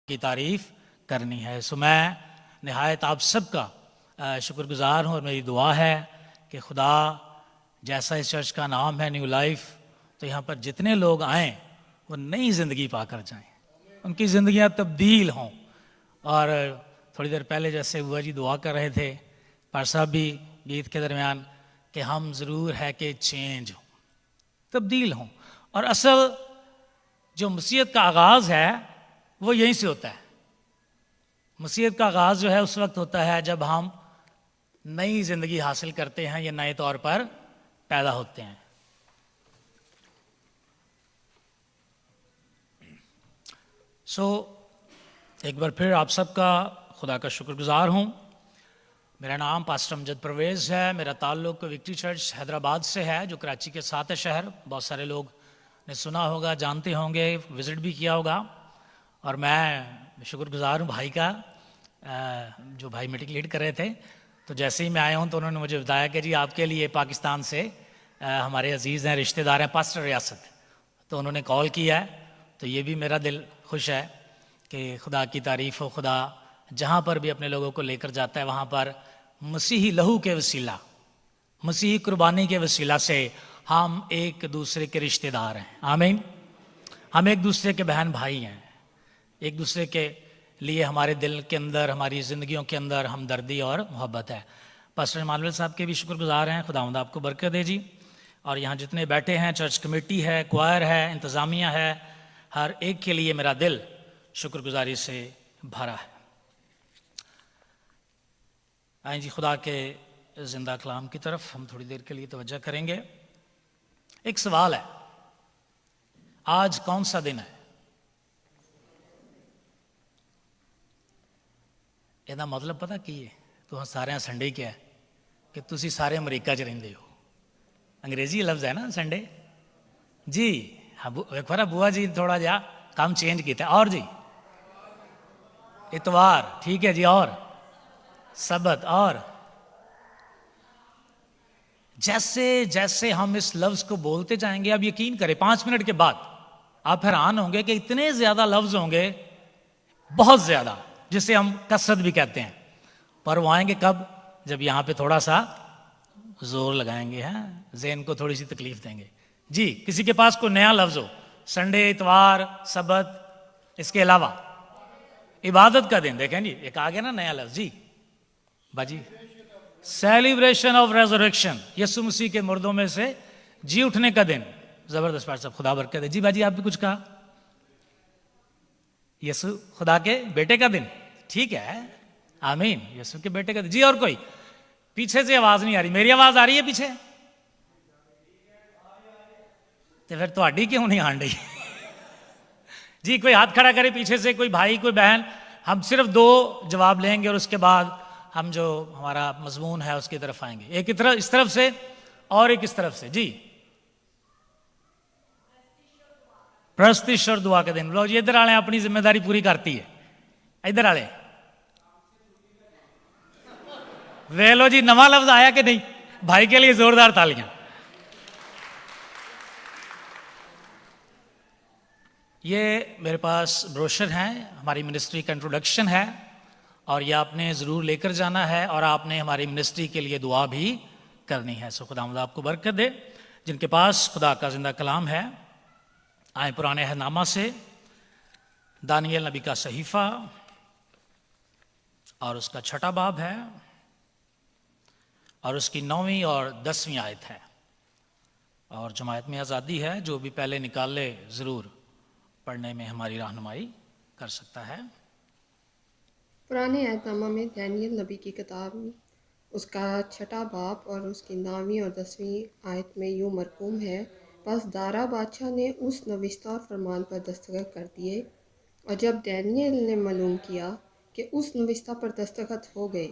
کی تعریف کرنی ہے. سو میں نہایت آپ سب کا شکر گزار ہوں اور میری دعا ہے کہ خدا جیسا اس چرچ کا نام ہے نیو لائف، تو یہاں پر جتنے لوگ آئیں وہ نئی زندگی پا کر جائیں، ان کی زندگیاں تبدیل ہوں. اور تھوڑی دیر پہلے جیسے بوا جی دعا کر رہے تھے، پار صاحب بھی گیت کے درمیان، کہ ہم ضرور ہے کہ چینج ہوں، تبدیل ہوں. اور اصل جو مسیحیت کا آغاز ہے وہ یہیں سے ہوتا ہے. مسیحیت کا آغاز جو ہے اس وقت ہوتا ہے جب ہم نئی زندگی حاصل کرتے ہیں یا نئے طور پر پیدا ہوتے ہیں. ایک بار پھر آپ سب کا خدا کا شکر گزار ہوں. میرا نام پاسٹر امجد پرویز ہے. میرا تعلق وکٹری چرچ حیدرآباد سے ہے جو کراچی کے ساتھ ہے شہر. بہت سارے لوگ نے سنا ہوگا، جانتے ہوں گے، وزٹ بھی کیا ہوگا. اور میں شکر گزار ہوں بھائی کا، جو بھائی میٹنگ لیڈ کر رہے تھے. تو جیسے ہی میں آیا ہوں تو انہوں نے مجھے بتایا کہ جی آپ کے لیے پاکستان سے ہمارے عزیز ہیں، رشتہ دار ہیں پاسٹر ریاست، تو انہوں نے کال کیا ہے. تو یہ بھی میرا دل خوش ہے کہ خدا کی تعریف ہو. خدا جہاں پر بھی اپنے لوگوں کو لے کر جاتا ہے وہاں پر مسیحی لہو کے وسیلہ، مسیحی قربانی کے وسیلہ سے ہم ایک دوسرے کے رشتہ دار ہیں. آمین. ہم ایک دوسرے کے بہن بھائی ہیں. ایک دوسرے کے لیے ہمارے دل کے اندر، ہماری زندگیوں کے اندر ہمدردی اور محبت ہے. پاسٹر ایمانویل صاحب کے بھی شکر گزار ہیں. خداوند آپ کو برکت دے جی. اور یہاں جتنے بیٹھے ہیں، چرچ کمیٹی ہے، کوائر ہے، انتظامیہ ہے، ہر ایک کے لیے میرا دل شکر گزاری سے بھرا ہے. آئیں جی خدا کے زندہ کلام کی طرف ہم تھوڑی دیر کے لیے توجہ کریں گے. ایک سوال ہے، آج کون سا دن ہے؟ یہ مطلب پتا کی ہے؟ تو سارے سنڈے کیا ہے کہ تسی سارے امریکہ چ رہندے ہو. انگریزی لفظ ہے نا سنڈے جی. ایک بار بوا جی تھوڑا جہا کام چینج کیتا ہے. اور جی اتوار، ٹھیک ہے جی. اور سبت. اور جیسے جیسے ہم اس لفظ کو بولتے جائیں گے، اب یقین کریں 5 منٹ کے بعد آپ حیران ہوں گے کہ اتنے زیادہ لفظ ہوں گے، بہت زیادہ، جسے ہم کثرت بھی کہتے ہیں. پر وہ آئیں گے کب؟ جب یہاں پہ تھوڑا سا زور لگائیں گے، ذہن کو تھوڑی سی تکلیف دیں گے. جی کسی کے پاس کوئی نیا لفظ ہو، سنڈے، اتوار، سبت، اس کے علاوہ عبادت کا دن. دیکھیں جی ایک آ گیا نا نیا لفظ. جی باجی، سیلیبریشن آف ریزریکشن، یسوع مسیح کے مردوں میں سے جی اٹھنے کا دن. زبردست پاٹ صاحب، خدا برکت دے. جی باجی آپ بھی کچھ کہا؟ یسوع خدا کے بیٹے کا دن. ٹھیک ہے، آمین. یسوع کے بیٹے کا دن. جی اور کوئی؟ پیچھے سے آواز نہیں آ رہی. میری آواز آ رہی ہے پیچھے؟ تو پھر تہاڈی کیوں نہیں آن رہی؟ جی کوئی ہاتھ کھڑا کرے پیچھے سے، کوئی بھائی، کوئی بہن. ہم صرف 2 جواب لیں گے اور اس کے بعد ہم جو ہمارا مضمون ہے اس کی طرف آئیں گے. ایک اس طرف سے اور ایک اس طرف سے. جی پرستش اور دعا کے دن. لو جی ادھر والے اپنی ذمہ داری پوری کرتی ہے. ادھر والے وے لو جی، نواں لفظ آیا کہ نہیں؟ بھائی کے لیے زوردار تالیاں. یہ میرے پاس بروشر ہیں، ہماری منسٹری کا انٹروڈکشن ہے، اور یہ آپ نے ضرور لے کر جانا ہے، اور آپ نے ہماری منسٹری کے لیے دعا بھی کرنی ہے. سو خداوند آپ کو برکت دے. جن کے پاس خدا کا زندہ کلام ہے، آئیں پرانے عہد نامہ سے دانیل نبی کا صحیفہ، اور اس کا 6واں باب ہے، اور اس کی 9ویں اور 10ویں آیت ہے. اور جماعت میں آزادی ہے، جو بھی پہلے نکال لے ضرور پڑھنے میں ہماری رہنمائی کر سکتا ہے. پرانے عہد نامہ میں دانیل نبی کی کتاب میں اس کا 6واں باب اور اس کی 9ویں اور 10ویں آیت میں یوں مرقوم ہے: پس دارا بادشاہ نے اس نوشتہ اور فرمان پر دستخط کر دیے، اور جب دانیل نے معلوم کیا کہ اس نوشتہ پر دستخط ہو گئے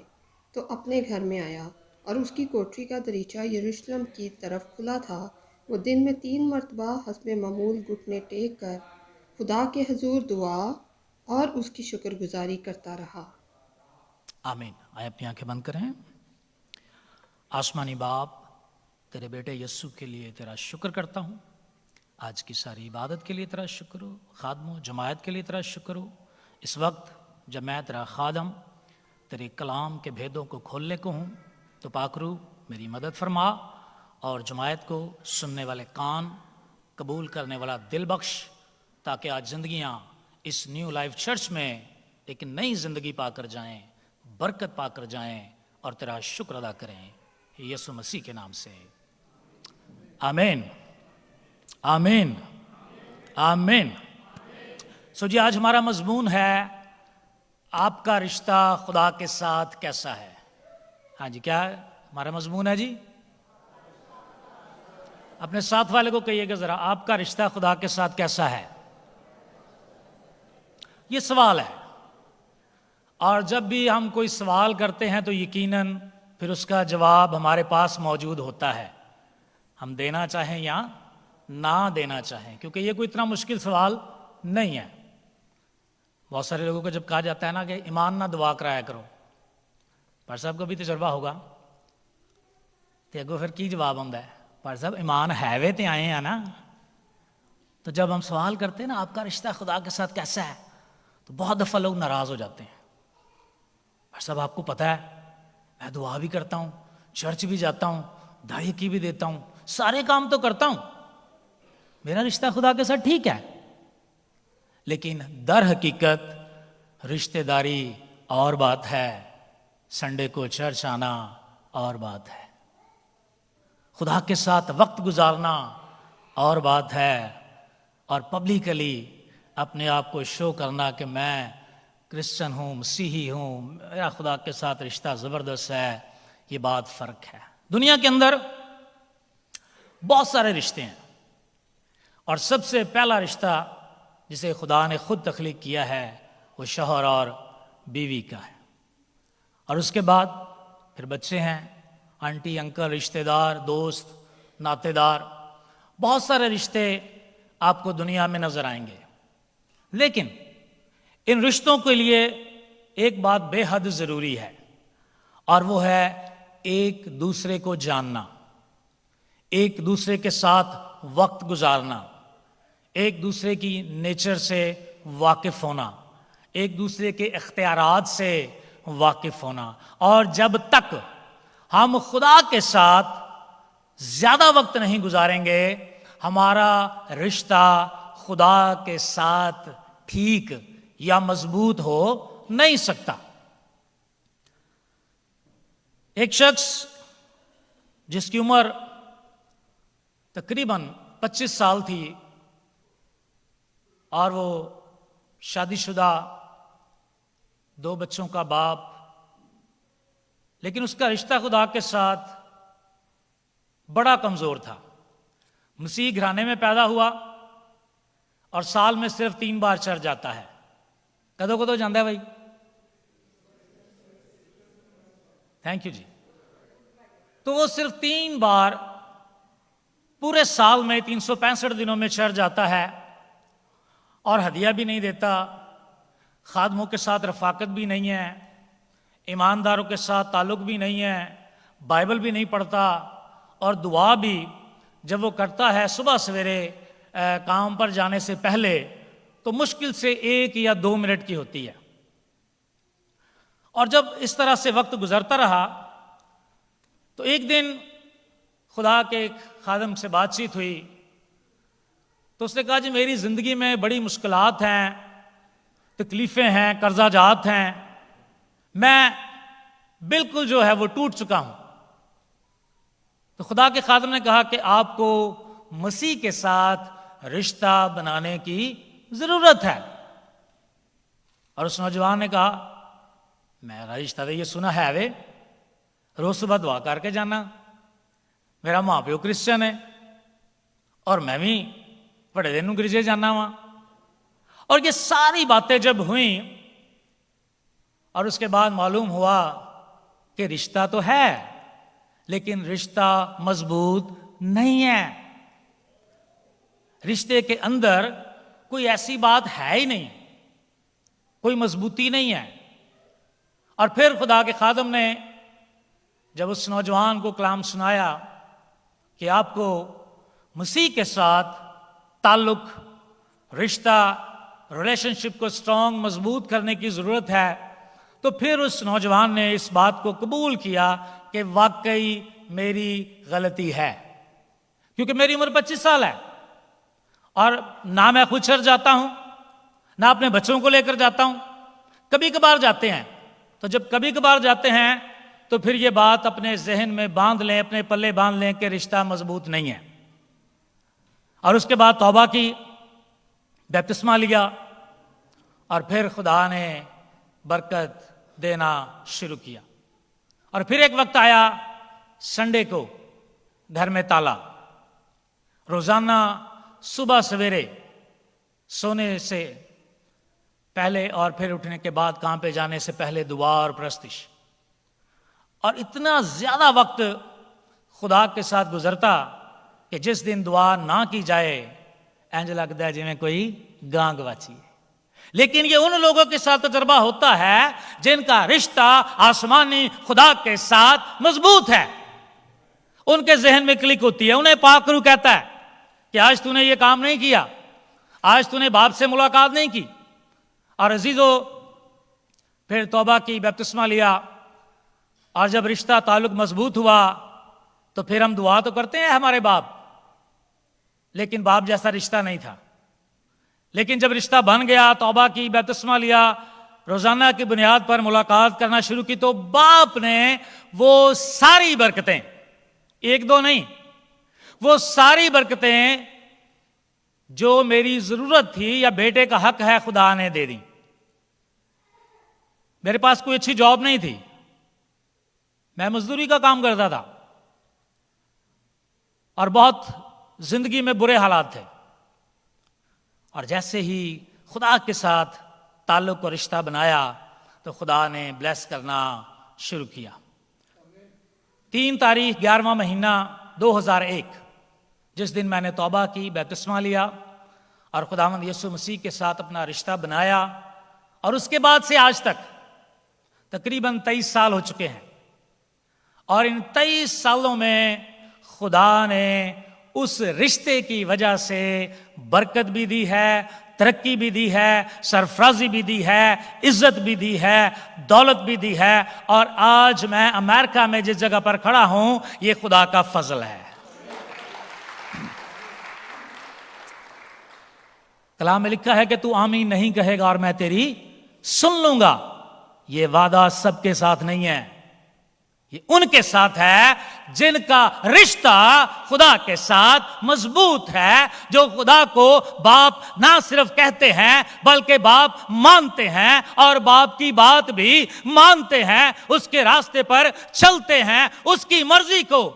تو اپنے گھر میں آیا، اور اس کی کوٹری کا دریچہ یروشلم کی طرف کھلا تھا. وہ دن میں 3 مرتبہ حسب معمول گھٹنے ٹیک کر خدا کے حضور دعا اور اس کی شکر گزاری کرتا رہا. آمین. آئے اپنی آنکھیں بند کریں. آسمانی باپ، تیرے بیٹے یسوع کے لیے تیرا شکر کرتا ہوں. آج کی ساری عبادت کے لیے تیرا شکر ہو، خادموں جماعت کے لیے تیرا شکر ہو. اس وقت جب میں تیرا خادم تیرے کلام کے بھیدوں کو کھولنے کو ہوں تو پاک روح میری مدد فرما اور جماعت کو سننے والے کان، قبول کرنے والا دل بخش، تاکہ آج زندگیاں اس نیو لائف چرچ میں ایک نئی زندگی پا کر جائیں، برکت پا کر جائیں اور تیرا شکر ادا کریں، یسوع مسیح کے نام سے آمین آمین آمین۔ سو جی آج ہمارا مضمون ہے آپ کا رشتہ خدا کے ساتھ کیسا ہے۔ ہاں جی، کیا ہمارا مضمون ہے جی؟ اپنے ساتھ والے کو کہیے گا ذرا، آپ کا رشتہ خدا کے ساتھ کیسا ہے؟ یہ سوال ہے، اور جب بھی ہم کوئی سوال کرتے ہیں تو یقیناً پھر اس کا جواب ہمارے پاس موجود ہوتا ہے، ہم دینا چاہیں یا نہ دینا چاہیں، کیونکہ یہ کوئی اتنا مشکل سوال نہیں ہے۔ بہت سارے لوگوں کو جب کہا جاتا ہے نا کہ ایمان نہ دعا کرایا کرو، پر صاحب کو بھی تجربہ ہوگا تو اگو پھر کی جواب آتا ہے، پر صاحب ایمان ہے وے تے آئے ہیں نا۔ تو جب ہم سوال کرتے ہیں نا آپ کا رشتہ خدا کے ساتھ کیسا ہے، تو بہت دفعہ لوگ ناراض ہو جاتے ہیں۔ پر صاحب آپ کو پتہ ہے میں دعا بھی کرتا ہوں، چرچ بھی جاتا ہوں، داڑھی کی بھی دیتا ہوں، سارے کام تو کرتا ہوں، میرا رشتہ خدا کے ساتھ ٹھیک ہے۔ لیکن در حقیقت رشتہ داری اور بات ہے، سنڈے کو چرچ آنا اور بات ہے، خدا کے ساتھ وقت گزارنا اور بات ہے، اور پبلکلی اپنے آپ کو شو کرنا کہ میں کرسچن ہوں، مسیحی ہوں، میرا خدا کے ساتھ رشتہ زبردست ہے، یہ بات فرق ہے۔ دنیا کے اندر بہت سارے رشتے ہیں، اور سب سے پہلا رشتہ جسے خدا نے خود تخلیق کیا ہے وہ شوہر اور بیوی کا ہے، اور اس کے بعد پھر بچے ہیں، آنٹی انکل، رشتہ دار، دوست، ناطے دار، بہت سارے رشتے آپ کو دنیا میں نظر آئیں گے۔ لیکن ان رشتوں کے لیے ایک بات بے حد ضروری ہے، اور وہ ہے ایک دوسرے کو جاننا، ایک دوسرے کے ساتھ وقت گزارنا، ایک دوسرے کی نیچر سے واقف ہونا، ایک دوسرے کے اختیارات سے واقف ہونا۔ اور جب تک ہم خدا کے ساتھ زیادہ وقت نہیں گزاریں گے، ہمارا رشتہ خدا کے ساتھ ٹھیک یا مضبوط ہو نہیں سکتا۔ ایک شخص جس کی عمر تقریباً 25 سال تھی، اور وہ شادی شدہ، 2 بچوں کا باپ، لیکن اس کا رشتہ خدا کے ساتھ بڑا کمزور تھا۔ مسیح گھرانے میں پیدا ہوا اور سال میں صرف 3 بار چرچ جاتا ہے۔ کدو کدو جاندہ ہے بھائی؟ تھینک یو جی۔ تو وہ صرف 3 بار پورے سال میں 365 دنوں میں چرچ جاتا ہے، اور ہدیہ بھی نہیں دیتا، خادموں کے ساتھ رفاقت بھی نہیں ہے، ایمانداروں کے ساتھ تعلق بھی نہیں ہے، بائبل بھی نہیں پڑھتا، اور دعا بھی جب وہ کرتا ہے صبح سویرے کام پر جانے سے پہلے تو مشکل سے 1 یا 2 منٹ کی ہوتی ہے۔ اور جب اس طرح سے وقت گزرتا رہا تو ایک دن خدا کے ایک خادم سے بات چیت ہوئی، تو اس نے کہا جی میری زندگی میں بڑی مشکلات ہیں، تکلیفیں ہیں، قرضہ جات ہیں، میں بالکل جو ہے وہ ٹوٹ چکا ہوں۔ تو خدا کے خادم نے کہا کہ آپ کو مسیح کے ساتھ رشتہ بنانے کی ضرورت ہے۔ اور اس نوجوان نے کہا میرا رشتہ تو یہ سنا ہے وے، روز صبح دعا کر کے جانا، میرا ماں پیو کرسچن ہے، اور میں بھی بڑے دن گرجے جانا وا۔ اور یہ ساری باتیں جب ہوئیں اور اس کے بعد معلوم ہوا کہ رشتہ تو ہے لیکن رشتہ مضبوط نہیں ہے، رشتے کے اندر کوئی ایسی بات ہے ہی نہیں، کوئی مضبوطی نہیں ہے۔ اور پھر خدا کے خادم نے جب اس نوجوان کو کلام سنایا کہ آپ کو مسیح کے ساتھ تعلق، رشتہ ریلیشن شپ کو اسٹرانگ مضبوط کرنے کی ضرورت ہے، تو پھر اس نوجوان نے اس بات کو قبول کیا کہ واقعی میری غلطی ہے، کیونکہ میری عمر 25 سال ہے اور نہ میں خود چرچ جاتا ہوں، نہ اپنے بچوں کو لے کر جاتا ہوں، کبھی کبھار جاتے ہیں۔ تو جب کبھی کبھار جاتے ہیں تو پھر یہ بات اپنے ذہن میں باندھ لیں، اپنے پلے باندھ لیں کہ رشتہ مضبوط نہیں ہے۔ اور اس کے بعد توبہ کی، بپتسمہ لیا، اور پھر خدا نے برکت دینا شروع کیا۔ اور پھر ایک وقت آیا سنڈے کو، گھر میں تالا، روزانہ صبح سویرے سونے سے پہلے اور پھر اٹھنے کے بعد کام پہ جانے سے پہلے دعا اور پرستش، اور اتنا زیادہ وقت خدا کے ساتھ گزرتا کہ جس دن دعا نہ کی جائے انج لگتا ہے جی میں کوئی گاں گواچی ہے۔ لیکن یہ ان لوگوں کے ساتھ تجربہ ہوتا ہے جن کا رشتہ آسمانی خدا کے ساتھ مضبوط ہے۔ ان کے ذہن میں کلک ہوتی ہے، انہیں پاک روح کہتا ہے کہ آج تو نے یہ کام نہیں کیا، آج تو نے باپ سے ملاقات نہیں کی۔ اور عزیزو، پھر توبہ کی، بپتسمہ لیا، اور جب رشتہ تعلق مضبوط ہوا تو پھر ہم دعا تو کرتے ہیں ہمارے باپ، لیکن باپ جیسا رشتہ نہیں تھا۔ لیکن جب رشتہ بن گیا، توبہ کی، بپتسمہ لیا، روزانہ کی بنیاد پر ملاقات کرنا شروع کی، تو باپ نے وہ ساری برکتیں، ایک دو نہیں، وہ ساری برکتیں جو میری ضرورت تھی یا بیٹے کا حق ہے خدا نے دے دی۔ میرے پاس کوئی اچھی جاب نہیں تھی، میں مزدوری کا کام کرتا تھا، اور بہت زندگی میں برے حالات تھے۔ اور جیسے ہی خدا کے ساتھ تعلق اور رشتہ بنایا تو خدا نے بلیس کرنا شروع کیا۔ 3 تاریخ 11واں مہینہ 2001، جس دن میں نے توبہ کی، بپتسمہ لیا اور خداوند یسوع مسیح کے ساتھ اپنا رشتہ بنایا، اور اس کے بعد سے آج تک تقریباً 23 سال ہو چکے ہیں۔ اور ان 23 سالوں میں خدا نے اس رشتے کی وجہ سے برکت بھی دی ہے، ترقی بھی دی ہے، سرفرازی بھی دی ہے، عزت بھی دی ہے، دولت بھی دی ہے، اور آج میں امریکہ میں جس جگہ پر کھڑا ہوں یہ خدا کا فضل ہے۔ کلام میں لکھا ہے کہ تو آمین نہیں کہے گا اور میں تیری سن لوں گا۔ یہ وعدہ سب کے ساتھ نہیں ہے، یہ ان کے ساتھ ہے جن کا رشتہ خدا کے ساتھ مضبوط ہے، جو خدا کو باپ نہ صرف کہتے ہیں بلکہ باپ مانتے ہیں، اور باپ کی بات بھی مانتے ہیں، اس کے راستے پر چلتے ہیں، اس کی مرضی کو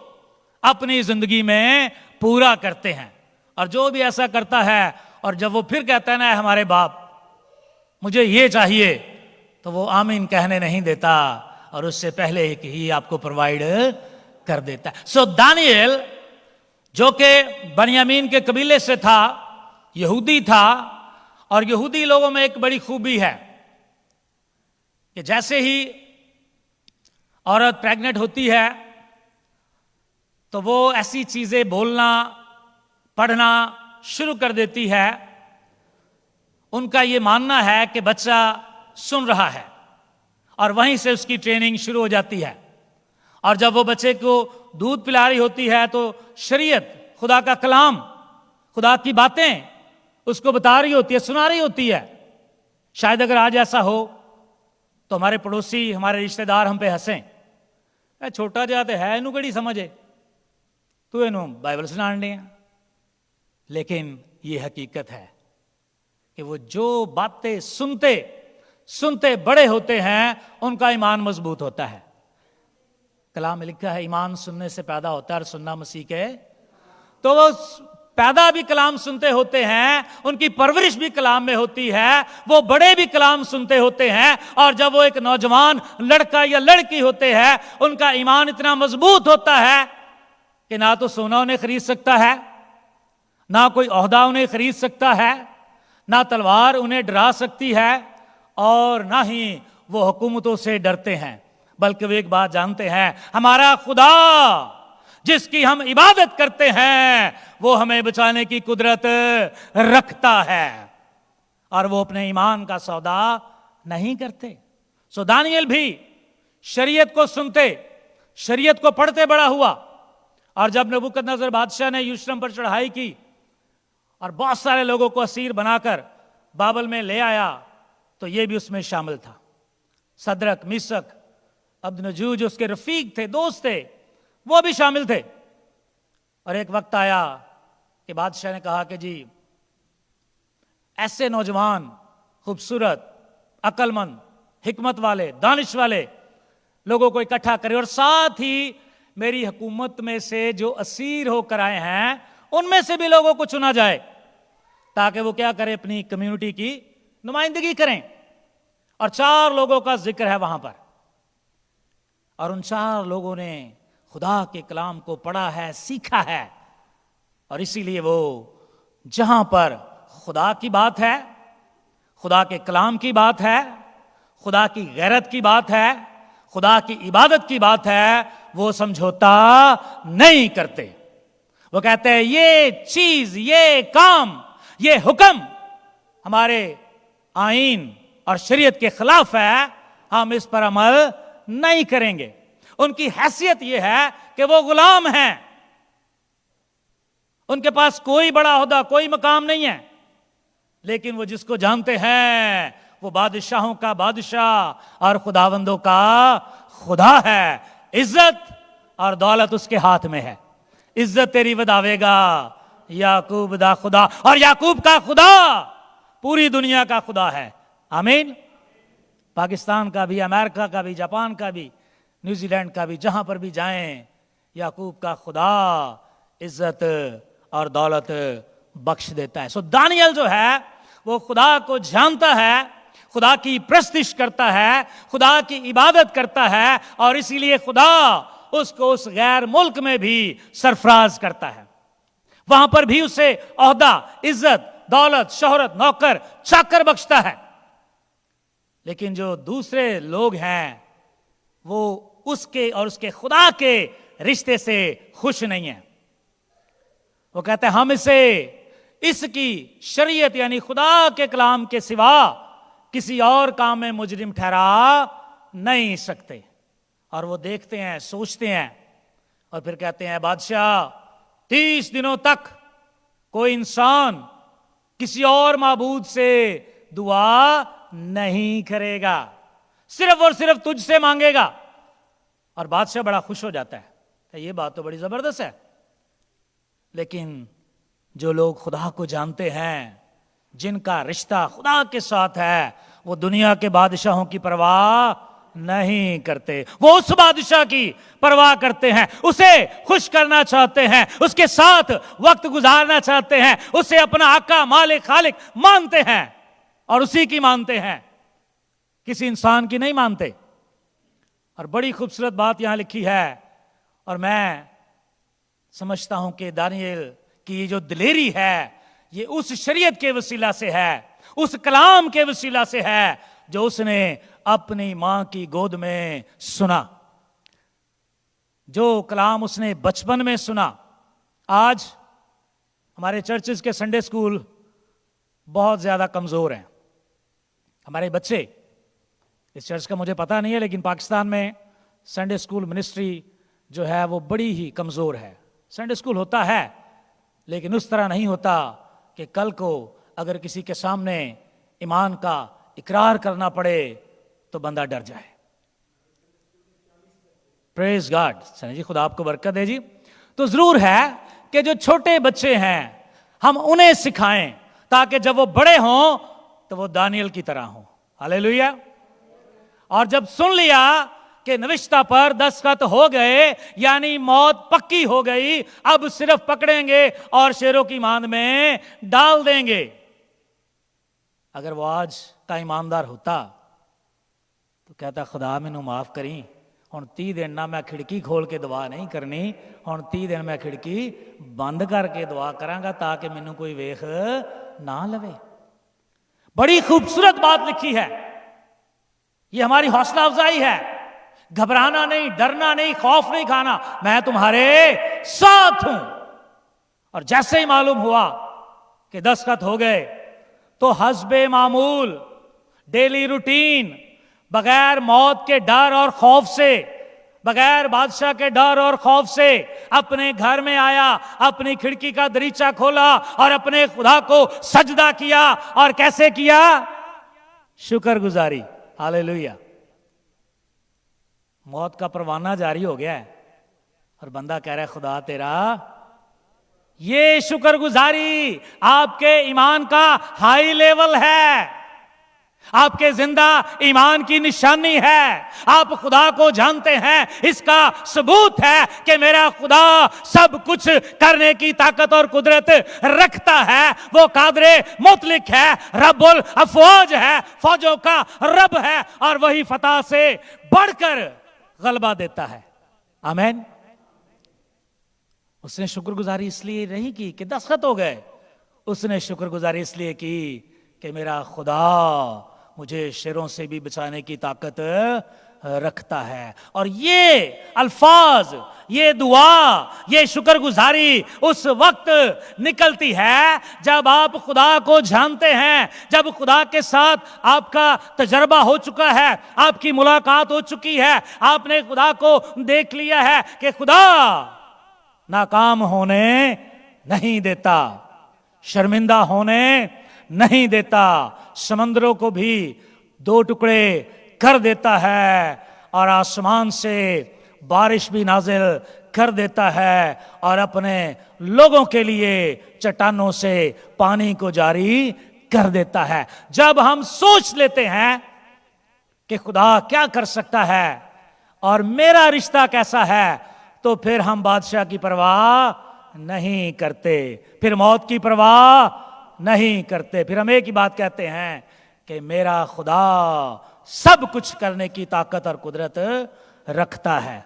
اپنی زندگی میں پورا کرتے ہیں۔ اور جو بھی ایسا کرتا ہے اور جب وہ پھر کہتا ہے نا ہمارے باپ مجھے یہ چاہیے، تو وہ آمین کہنے نہیں دیتا، اور اس سے پہلے ہی آپ کو پرووائڈ کر دیتا ہے۔ سو دانیل جو کہ بنیامین کے قبیلے سے تھا، یہودی تھا، اور یہودی لوگوں میں ایک بڑی خوبی ہے کہ جیسے ہی عورت پریگننٹ ہوتی ہے تو وہ ایسی چیزیں بولنا پڑھنا شروع کر دیتی ہے۔ ان کا یہ ماننا ہے کہ بچہ سن رہا ہے، اور وہیں سے اس کی ٹریننگ شروع ہو جاتی ہے۔ اور جب وہ بچے کو دودھ پلا رہی ہوتی ہے تو شریعت، خدا کا کلام، خدا کی باتیں اس کو بتا رہی ہوتی ہے، سنا رہی ہوتی ہے۔ شاید اگر آج ایسا ہو تو ہمارے پڑوسی، ہمارے رشتہ دار ہم پہ ہنسیں، اے چھوٹا جہا تو ہے، انہوں کیڑی سمجھے، تو انہوں بائبل سنان دیں۔ لیکن یہ حقیقت ہے کہ وہ جو باتیں سنتے بڑے ہوتے ہیں ان کا ایمان مضبوط ہوتا ہے۔ کلام میں لکھا ہے ایمان سننے سے پیدا ہوتا ہے، اور سننا مسیح کے، تو وہ پیدا بھی کلام سنتے ہوتے ہیں، ان کی پرورش بھی کلام میں ہوتی ہے، وہ بڑے بھی کلام سنتے ہوتے ہیں، اور جب وہ ایک نوجوان لڑکا یا لڑکی ہوتے ہیں ان کا ایمان اتنا مضبوط ہوتا ہے کہ نہ تو سونا انہیں خرید سکتا ہے، نہ کوئی عہدہ انہیں خرید سکتا ہے، نہ تلوار انہیں ڈرا سکتی ہے، اور نہ ہی وہ حکومتوں سے ڈرتے ہیں، بلکہ وہ ایک بات جانتے ہیں، ہمارا خدا جس کی ہم عبادت کرتے ہیں وہ ہمیں بچانے کی قدرت رکھتا ہے۔ اور وہ اپنے ایمان کا سودا نہیں کرتے. سو دانیل بھی شریعت کو سنتے, شریعت کو پڑھتے بڑا ہوا, اور جب نبوکدنضر بادشاہ نے یروشلم پر چڑھائی کی اور بہت سارے لوگوں کو اسیر بنا کر بابل میں لے آیا, تو یہ بھی اس میں شامل تھا. صدرک, میثک, عبدنجو جو اس کے رفیق تھے, دوست تھے, وہ بھی شامل تھے. اور ایک وقت آیا کہ بادشاہ نے کہا کہ جی ایسے نوجوان, خوبصورت, عقل مند, حکمت والے, دانش والے لوگوں کو اکٹھا کرے, اور ساتھ ہی میری حکومت میں سے جو اسیر ہو کر آئے ہیں ان میں سے بھی لوگوں کو چنا جائے, تاکہ وہ کیا کرے, اپنی کمیونٹی کی نمائندگی کریں. اور 4 لوگوں کا ذکر ہے وہاں پر, اور ان 4 لوگوں نے خدا کے کلام کو پڑھا ہے, سیکھا ہے, اور اسی لیے وہ جہاں پر خدا کی بات ہے, خدا کے کلام کی بات ہے, خدا کی غیرت کی بات ہے, خدا کی عبادت کی بات ہے, وہ سمجھوتا نہیں کرتے. وہ کہتے ہیں یہ چیز, یہ کام, یہ حکم ہمارے آئین اور شریعت کے خلاف ہے, ہم اس پر عمل نہیں کریں گے. ان کی حیثیت یہ ہے کہ وہ غلام ہیں, ان کے پاس کوئی بڑا عہدہ, کوئی مقام نہیں ہے, لیکن وہ جس کو جانتے ہیں وہ بادشاہوں کا بادشاہ اور خداوندوں کا خدا ہے. عزت اور دولت اس کے ہاتھ میں ہے. عزت تیری وداوے گا یعقوب دا خدا, اور یعقوب کا خدا پوری دنیا کا خدا ہے. آمین. پاکستان کا بھی, امریکہ کا بھی, جاپان کا بھی, نیوزی لینڈ کا بھی, جہاں پر بھی جائیں, یعقوب کا خدا عزت اور دولت بخش دیتا ہے. سو دانیل جو ہے وہ خدا کو جانتا ہے, خدا کی پرستش کرتا ہے, خدا کی عبادت کرتا ہے, اور اسی لیے خدا اس کو اس غیر ملک میں بھی سرفراز کرتا ہے. وہاں پر بھی اسے عہدہ, عزت, دولت, شہرت, نوکر, چاکر بخشتا ہے. لیکن جو دوسرے لوگ ہیں وہ اس کے اور اس کے خدا کے رشتے سے خوش نہیں ہیں. وہ کہتے ہیں ہم اسے اس کی شریعت یعنی خدا کے کلام کے سوا کسی اور کام میں مجرم ٹھہرا نہیں سکتے. اور وہ دیکھتے ہیں, سوچتے ہیں, اور پھر کہتے ہیں بادشاہ 30 دنوں تک کوئی انسان کسی اور معبود سے دعا نہیں کرے گا, صرف اور صرف تجھ سے مانگے گا. اور بادشاہ بڑا خوش ہو جاتا ہے, یہ بات تو بڑی زبردست ہے. لیکن جو لوگ خدا کو جانتے ہیں, جن کا رشتہ خدا کے ساتھ ہے, وہ دنیا کے بادشاہوں کی پرواہ نہیں کرتے. وہ اس بادشاہ کی پرواہ کرتے ہیں, اسے خوش کرنا چاہتے ہیں, اس کے ساتھ وقت گزارنا چاہتے ہیں, اسے اپنا آقا, مالک, خالق مانتے ہیں, اور اسی کی مانتے ہیں, کسی انسان کی نہیں مانتے. اور بڑی خوبصورت بات یہاں لکھی ہے, اور میں سمجھتا ہوں کہ دانیل کی جو دلیری ہے یہ اس شریعت کے وسیلہ سے ہے, اس کلام کے وسیلہ سے ہے جو اس نے اپنی ماں کی گود میں سنا, جو کلام اس نے بچپن میں سنا. آج ہمارے چرچز کے سنڈے سکول بہت زیادہ کمزور ہیں. ہمارے بچے, اس چرچ کا مجھے پتہ نہیں ہے, لیکن پاکستان میں سنڈے سکول منسٹری جو ہے وہ بڑی ہی کمزور ہے. سنڈے سکول ہوتا ہے لیکن اس طرح نہیں ہوتا کہ کل کو اگر کسی کے سامنے ایمان کا اقرار کرنا پڑے تو بندہ ڈر جائے. پریز گاڈ. جی خدا آپ کو برکت دے. جی تو ضرور ہے کہ جو چھوٹے بچے ہیں ہم انہیں سکھائیں تاکہ جب وہ بڑے ہوں تو وہ دانیل کی طرح ہوں. ہاللیلویا. اور جب سن لیا کہ نوشتہ پر دستخط ہو گئے یعنی موت پکی ہو گئی, اب صرف پکڑیں گے اور شیروں کی ماند میں ڈال دیں گے. اگر وہ آج کا ایماندار ہوتا تو کہتا خدا مینوں معاف کریں, ہن 30 دن نہ میں کھڑکی کھول کے دعا نہیں کرنی, ہن 30 دن میں کھڑکی بند کر کے دعا کراں گا تاکہ مینوں کوئی ویکھ نہ لوے. بڑی خوبصورت بات لکھی ہے, یہ ہماری حوصلہ افزائی ہے. گھبرانا نہیں, ڈرنا نہیں, خوف نہیں کھانا, میں تمہارے ساتھ ہوں. اور جیسے ہی معلوم ہوا کہ دستخط ہو گئے تو حسب معمول ڈیلی روٹین، بغیر موت کے ڈر اور خوف سے، بغیر بادشاہ کے ڈر اور خوف سے اپنے گھر میں آیا، اپنی کھڑکی کا دریچہ کھولا اور اپنے خدا کو سجدہ کیا۔ اور کیسے کیا؟ شکر گزاری۔ ہاللیلویہ۔ موت کا پروانہ جاری ہو گیا ہے اور بندہ کہہ رہا ہے خدا تیرا، یہ شکر گزاری آپ کے ایمان کا ہائی لیول ہے، آپ کے زندہ ایمان کی نشانی ہے۔ آپ خدا کو جانتے ہیں، اس کا ثبوت ہے کہ میرا خدا سب کچھ کرنے کی طاقت اور قدرت رکھتا ہے۔ وہ قادر مطلق ہے، رب الافواج ہے، فوجوں کا رب ہے، اور وہی فتح سے بڑھ کر غلبہ دیتا ہے۔ آمین۔ اس نے شکر گزاری اس لیے نہیں کی کہ دستخط ہو گئے، اس نے شکر گزاری اس لیے کی کہ میرا خدا مجھے شروں سے بھی بچانے کی طاقت رکھتا ہے۔ اور یہ الفاظ، یہ دعا، یہ شکر گزاری اس وقت نکلتی ہے جب آپ خدا کو جانتے ہیں، جب خدا کے ساتھ آپ کا تجربہ ہو چکا ہے، آپ کی ملاقات ہو چکی ہے، آپ نے خدا کو دیکھ لیا ہے کہ خدا ناکام ہونے نہیں دیتا، شرمندہ ہونے نہیں دیتا، سمندروں کو بھی دو ٹکڑے کر دیتا ہے، اور آسمان سے بارش بھی نازل کر دیتا ہے، اور اپنے لوگوں کے لیے چٹانوں سے پانی کو جاری کر دیتا ہے۔ جب ہم سوچ لیتے ہیں کہ خدا کیا کر سکتا ہے اور میرا رشتہ کیسا ہے، تو پھر ہم بادشاہ کی پرواہ نہیں کرتے، پھر موت کی پرواہ نہیں کرتے، پھر ہم ایک ہی بات کہتے ہیں کہ میرا خدا سب کچھ کرنے کی طاقت اور قدرت رکھتا ہے۔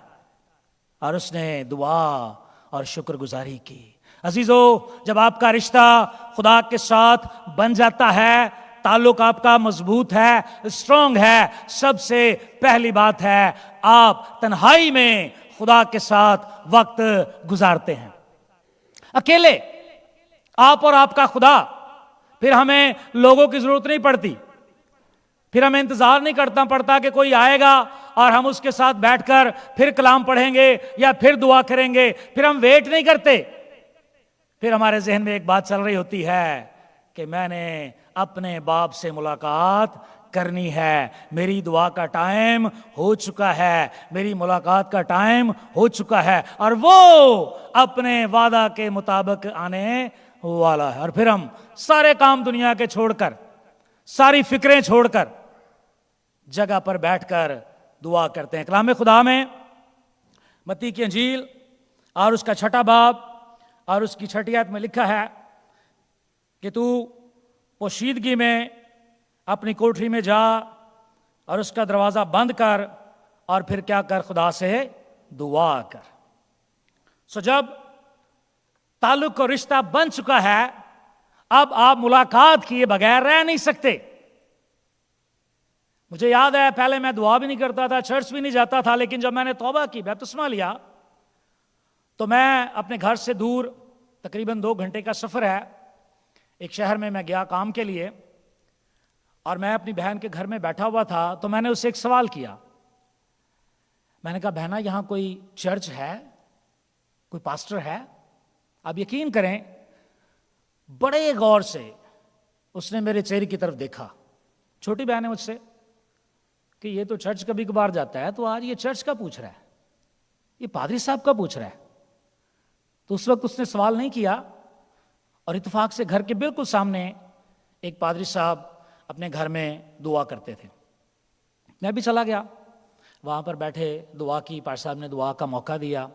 اور اس نے دعا اور شکر گزاری کی۔ عزیزو، جب آپ کا رشتہ خدا کے ساتھ بن جاتا ہے، تعلق آپ کا مضبوط ہے، اسٹرانگ ہے، سب سے پہلی بات ہے آپ تنہائی میں خدا کے ساتھ وقت گزارتے ہیں۔ اکیلے آپ اور آپ کا خدا، پھر ہمیں لوگوں کی ضرورت نہیں پڑتی، پھر ہمیں انتظار نہیں کرنا پڑتا کہ کوئی آئے گا اور ہم اس کے ساتھ بیٹھ کر پھر کلام پڑھیں گے یا پھر دعا کریں گے، پھر ہم ویٹ نہیں کرتے۔ پھر ہمارے ذہن میں ایک بات چل رہی ہوتی ہے کہ میں نے اپنے باپ سے ملاقات کرنی ہے، میری دعا کا ٹائم ہو چکا ہے، میری ملاقات کا ٹائم ہو چکا ہے، اور وہ اپنے وعدہ کے مطابق آنے والا ہے۔ اور پھر ہم سارے کام دنیا کے چھوڑ کر، ساری فکریں چھوڑ کر جگہ پر بیٹھ کر دعا کرتے ہیں۔ کلام خدا میں متی کی انجیل اور اس کا 6 باب اور اس کی 6 آیت میں لکھا ہے کہ تو پوشیدگی میں اپنی کوٹری میں جا اور اس کا دروازہ بند کر، اور پھر کیا کر؟ خدا سے دعا کر۔ جب تعلق اور رشتہ بن چکا ہے، اب آپ ملاقات کیے بغیر رہ نہیں سکتے۔ مجھے یاد ہے پہلے میں دعا بھی نہیں کرتا تھا، چرچ بھی نہیں جاتا تھا، لیکن جب میں نے توبہ کی، بپتسمہ لیا، تو میں اپنے گھر سے دور، تقریباً 2 گھنٹے کا سفر ہے، ایک شہر میں گیا کام کے لیے، اور میں اپنی بہن کے گھر میں بیٹھا ہوا تھا، تو میں نے اسے ایک سوال کیا۔ میں نے کہا بہنا، یہاں کوئی چرچ ہے، کوئی پاسٹر ہے؟ آپ یقین کریں بڑے غور سے اس نے میرے چہرے کی طرف دیکھا۔ چھوٹی بہن ہے مجھ سے کہ یہ تو چرچ کبھی کبھار جاتا ہے، تو آج یہ چرچ کا پوچھ رہا ہے، یہ پادری صاحب کا پوچھ رہا ہے۔ تو اس وقت اس نے سوال نہیں کیا، اور اتفاق سے گھر کے بالکل سامنے ایک پادری صاحب اپنے گھر میں دعا کرتے تھے۔ میں بھی چلا گیا، وہاں پر بیٹھے دعا کی، پادری صاحب نے دعا کا موقع دیا،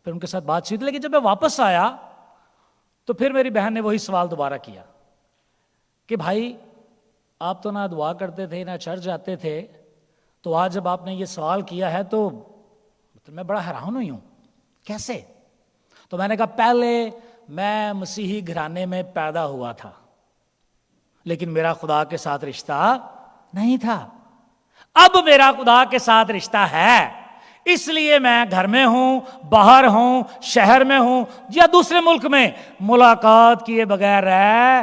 پھر ان کے ساتھ بات چیت۔ لیکن جب میں واپس آیا تو پھر میری بہن نے وہی سوال دوبارہ کیا کہ بھائی آپ تو نہ دعا کرتے تھے نہ چرچ جاتے تھے، تو آج جب آپ نے یہ سوال کیا ہے تو میں بڑا حیران ہوئی ہوں، کیسے؟ تو میں نے کہا پہلے میں مسیحی گھرانے میں پیدا ہوا تھا، لیکن میرا خدا کے ساتھ رشتہ نہیں تھا۔ اب میرا خدا کے ساتھ رشتہ ہے، اس لیے میں گھر میں ہوں، باہر ہوں، شہر میں ہوں یا دوسرے ملک میں، ملاقات کیے بغیر رہ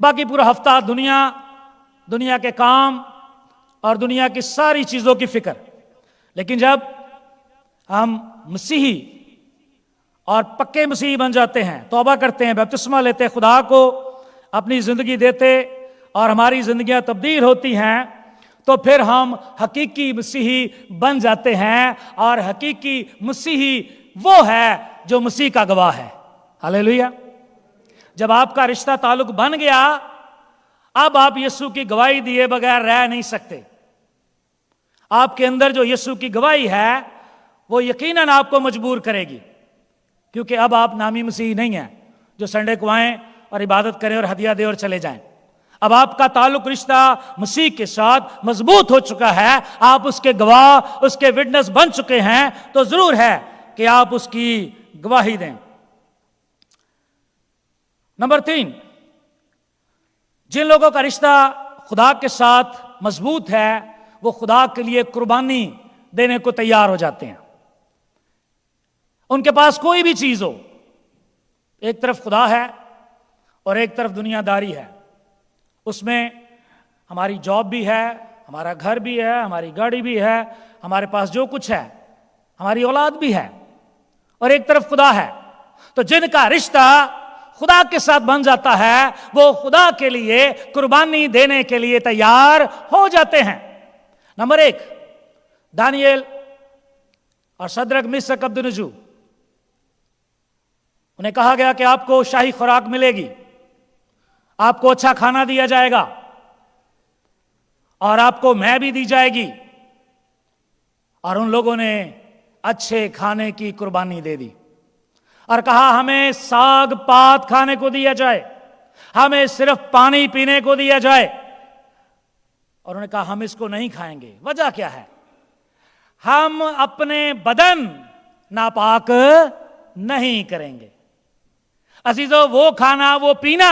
باقی پورا ہفتہ دنیا کے کام اور دنیا کی ساری چیزوں کی فکر. لیکن جب ہم مسیحی اور پکے مسیحی بن جاتے ہیں، توبہ کرتے ہیں، بپتسمہ لیتے ہیں، خدا کو اپنی زندگی دیتے اور ہماری زندگیاں تبدیل ہوتی ہیں، تو پھر ہم حقیقی مسیحی بن جاتے ہیں. اور حقیقی مسیحی وہ ہے جو مسیح کا گواہ ہے. ہلیلویہ. جب آپ کا رشتہ تعلق بن گیا، اب آپ یسوع کی گواہی دیے بغیر رہ نہیں سکتے. آپ کے اندر جو یسوع کی گواہی ہے وہ یقیناً آپ کو مجبور کرے گی، کیونکہ اب آپ نامی مسیحی نہیں ہیں جو سنڈے کو آئیں اور عبادت کریں اور ہدیہ دیں اور چلے جائیں. اب آپ کا تعلق رشتہ مسیح کے ساتھ مضبوط ہو چکا ہے، آپ اس کے گواہ، اس کے وٹنس بن چکے ہیں، تو ضرور ہے کہ آپ اس کی گواہی دیں. نمبر 3، جن لوگوں کا رشتہ خدا کے ساتھ مضبوط ہے وہ خدا کے لیے قربانی دینے کو تیار ہو جاتے ہیں. ان کے پاس کوئی بھی چیز ہو، ایک طرف خدا ہے اور ایک طرف دنیا داری ہے. اس میں ہماری جاب بھی ہے، ہمارا گھر بھی ہے، ہماری گاڑی بھی ہے، ہمارے پاس جو کچھ ہے، ہماری اولاد بھی ہے، اور ایک طرف خدا ہے. تو جن کا رشتہ خدا کے ساتھ بن جاتا ہے وہ خدا کے لیے قربانی دینے کے لیے تیار ہو جاتے ہیں. نمبر 1، دانیل اور شدرک، میشک، عبدنجو، انہیں کہا گیا کہ آپ کو شاہی خوراک ملے گی، آپ کو اچھا کھانا دیا جائے گا اور آپ کو مے بھی دی جائے گی. اور ان لوگوں نے اچھے کھانے کی قربانی دے دی اور کہا ہمیں ساگ پات کھانے کو دیا جائے، ہمیں صرف پانی پینے کو دیا جائے. اور انہوں نے کہا ہم اس کو نہیں کھائیں گے. وجہ کیا ہے؟ ہم اپنے بدن ناپاک نہیں کریں گے. عزیزو، وہ کھانا، وہ پینا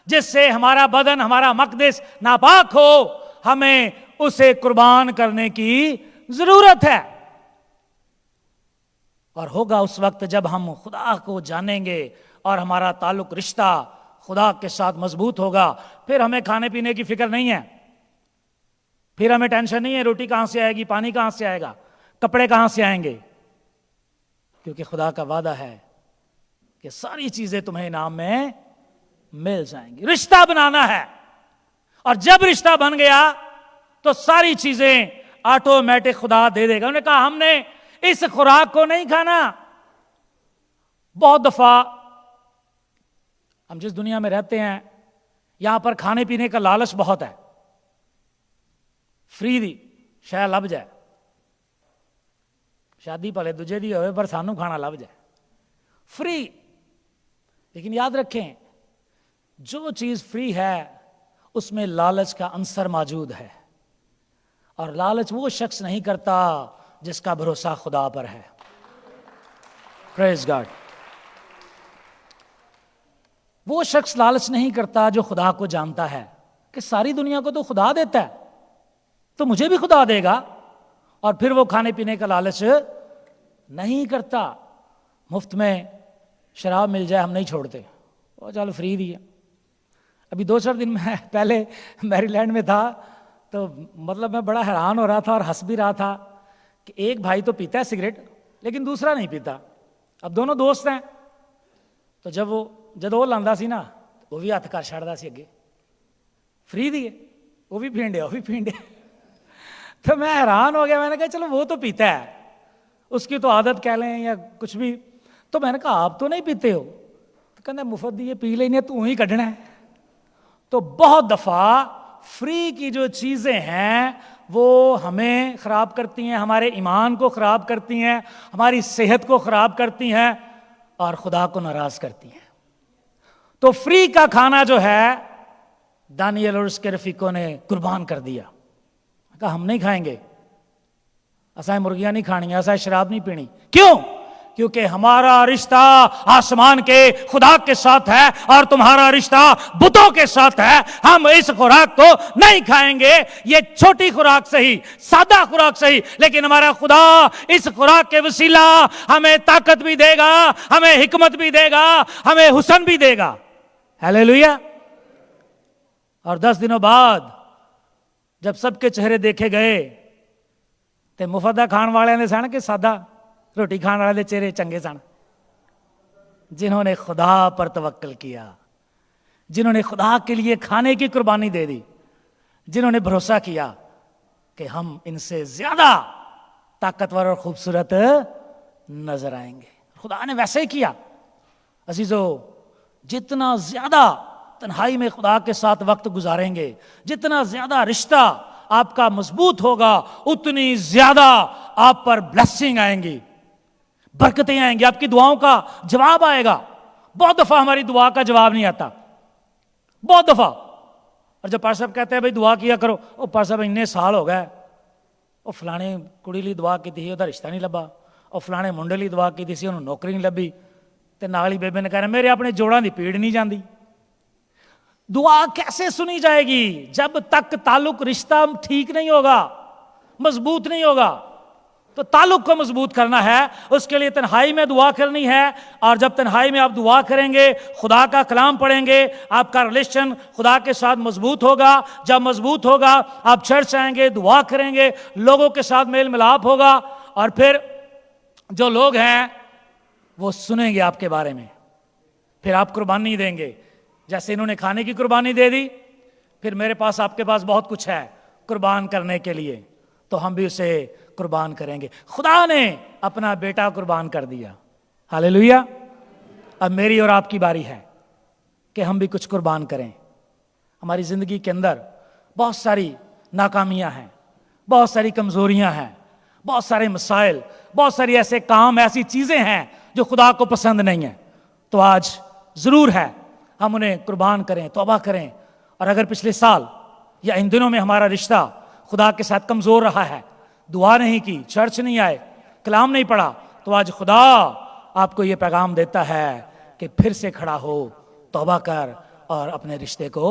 جس سے ہمارا بدن، ہمارا مقدس ناپاک ہو، ہمیں اسے قربان کرنے کی ضرورت ہے. اور ہوگا اس وقت جب ہم خدا کو جانیں گے اور ہمارا تعلق، رشتہ خدا کے ساتھ مضبوط ہوگا، پھر ہمیں کھانے پینے کی فکر نہیں ہے، پھر ہمیں ٹینشن نہیں ہے روٹی کہاں سے آئے گی، پانی کہاں سے آئے گا، کپڑے کہاں سے آئیں گے، کیونکہ خدا کا وعدہ ہے کہ ساری چیزیں تمہیں انعام میں مل جائیں گی. رشتہ بنانا ہے، اور جب رشتہ بن گیا تو ساری چیزیں آٹومیٹک خدا دے دے گا. انہوں نے کہا ہم نے اس خوراک کو نہیں کھانا. بہت دفعہ ہم جس دنیا میں رہتے ہیں یہاں پر کھانے پینے کا لالچ بہت ہے. فری دی شاید لب جائے، شادی پہلے دوجے دی ہوئے پر سانو کھانا لب جائے فری. لیکن یاد رکھیں، جو چیز فری ہے اس میں لالچ کا عنصر موجود ہے، اور لالچ وہ شخص نہیں کرتا جس کا بھروسہ خدا پر ہے. پریز گاڈ. وہ شخص لالچ نہیں کرتا جو خدا کو جانتا ہے کہ ساری دنیا کو تو خدا دیتا ہے، تو مجھے بھی خدا دے گا، اور پھر وہ کھانے پینے کا لالچ نہیں کرتا. مفت میں شراب مل جائے ہم نہیں چھوڑتے، وہ چل فری دی ہے. ابھی 2-4 دن میں پہلے میری لینڈ میں تھا، تو مطلب میں بڑا حیران ہو رہا تھا اور ہنس بھی رہا تھا کہ ایک بھائی تو پیتا ہے سگریٹ لیکن دوسرا نہیں پیتا. اب دونوں دوست ہیں، تو جب وہ لاندا سی نا وہ بھی ہاتھ کر چھڑدا سی اگے، فری دی ہے، وہ بھی پینڈے وہ بھی پینڈے. تو میں حیران ہو گیا. میں نے کہا چلو وہ تو پیتا ہے، اس کی تو عادت کہہ لیں یا کچھ بھی. تو میں نے کہا آپ تو نہیں پیتے ہو؟ تو کہنا مفت دیے پی لینے، تو ہی کڈنا ہے. تو بہت دفعہ فری کی جو چیزیں ہیں وہ ہمیں خراب کرتی ہیں، ہمارے ایمان کو خراب کرتی ہیں، ہماری صحت کو خراب کرتی ہیں، اور خدا کو ناراض کرتی ہیں. تو فری کا کھانا جو ہے دانیل اور اس کے رفیقوں نے قربان کر دیا. کہا ہم نہیں کھائیں گے، اسائیں مرغیاں نہیں کھانیاں، اسائیں شراب نہیں پینی. کیوں؟ کیونکہ ہمارا رشتہ آسمان کے خدا کے ساتھ ہے اور تمہارا رشتہ بتوں کے ساتھ ہے. ہم اس خوراک کو نہیں کھائیں گے. یہ چھوٹی خوراک صحیح، سادہ خوراک صحیح، لیکن ہمارا خدا اس خوراک کے وسیلہ ہمیں طاقت بھی دے گا، ہمیں حکمت بھی دے گا، ہمیں حسن بھی دے گا. ہیلیلویا. اور 10 دنوں بعد جب سب کے چہرے دیکھے گئے تو مفت دا کھان والے نے سن کہ سادہ روٹی کھان والے دے چہرے چنگے سن؟ جنہوں نے خدا پر توکل کیا، جنہوں نے خدا کے لیے کھانے کی قربانی دے دی، جنہوں نے بھروسہ کیا کہ ہم ان سے زیادہ طاقتور اور خوبصورت نظر آئیں گے، خدا نے ویسے ہی کیا۔ عزیزو، جتنا زیادہ تنہائی میں خدا کے ساتھ وقت گزاریں گے، جتنا زیادہ رشتہ آپ کا مضبوط ہوگا، اتنی زیادہ آپ پر بلیسنگ آئیں گی، برکتیں آئیں گی، آپ کی دعاؤں کا جواب آئے گا۔ بہت دفعہ ہماری دعا کا جواب نہیں آتا، بہت دفعہ۔ اور جب پاسٹر صاحب کہتے ہیں بھائی دعا کیا کرو، وہ پاسٹر صاحب اتنے سال ہو گئے، وہ فلانے کڑی لی دعا کی تھی، وہ رشتہ نہیں لبا، اور فلانے منڈے لی دعا کی تھی، انہوں نوکری نہیں لبھی، تے نال ہی بیبے نے کہنا میرے اپنے جوڑاں دی پیڑ نہیں جاندی۔ دعا کیسے سنی جائے گی جب تک تعلق رشتہ ٹھیک نہیں ہوگا، مضبوط نہیں ہوگا؟ تو تعلق کو مضبوط کرنا ہے، اس کے لیے تنہائی میں دعا کرنی ہے، اور جب تنہائی میں آپ دعا کریں گے، خدا کا کلام پڑھیں گے، آپ کا ریلیشن خدا کے ساتھ مضبوط ہوگا۔ جب مضبوط ہوگا آپ چرچ آئیں گے، دعا کریں گے، لوگوں کے ساتھ میل ملاپ ہوگا، اور پھر جو لوگ ہیں وہ سنیں گے آپ کے بارے میں، پھر آپ قربانی دیں گے۔ جیسے انہوں نے کھانے کی قربانی دے دی، پھر میرے پاس آپ کے پاس بہت کچھ ہے قربان کرنے کے لیے، تو ہم بھی اسے قربان کریں گے۔ خدا نے اپنا بیٹا قربان کر دیا، ہاللیلویا۔ اب میری اور آپ کی باری ہے کہ ہم بھی کچھ قربان کریں۔ ہماری زندگی کے اندر بہت ساری ناکامیاں ہیں، بہت ساری کمزوریاں ہیں، بہت سارے مسائل، بہت ساری ایسے کام، ایسی چیزیں ہیں جو خدا کو پسند نہیں ہیں۔ تو آج ضرور ہے ہم انہیں قربان کریں، توبہ کریں۔ اور اگر پچھلے سال یا ان دنوں میں ہمارا رشتہ خدا کے ساتھ کمزور رہا ہے، دعا نہیں کی، چرچ نہیں آئے، کلام نہیں پڑھا، تو آج خدا آپ کو یہ پیغام دیتا ہے کہ پھر سے کھڑا ہو، توبہ کر اور اپنے رشتے کو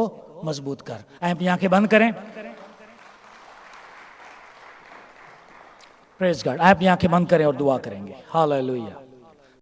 مضبوط کر۔ اپنی آنکھیں بند کریں، پریز گاڈ، اپنی آنکھیں بند کریں اور دعا کریں گے۔ ہاللیلویا۔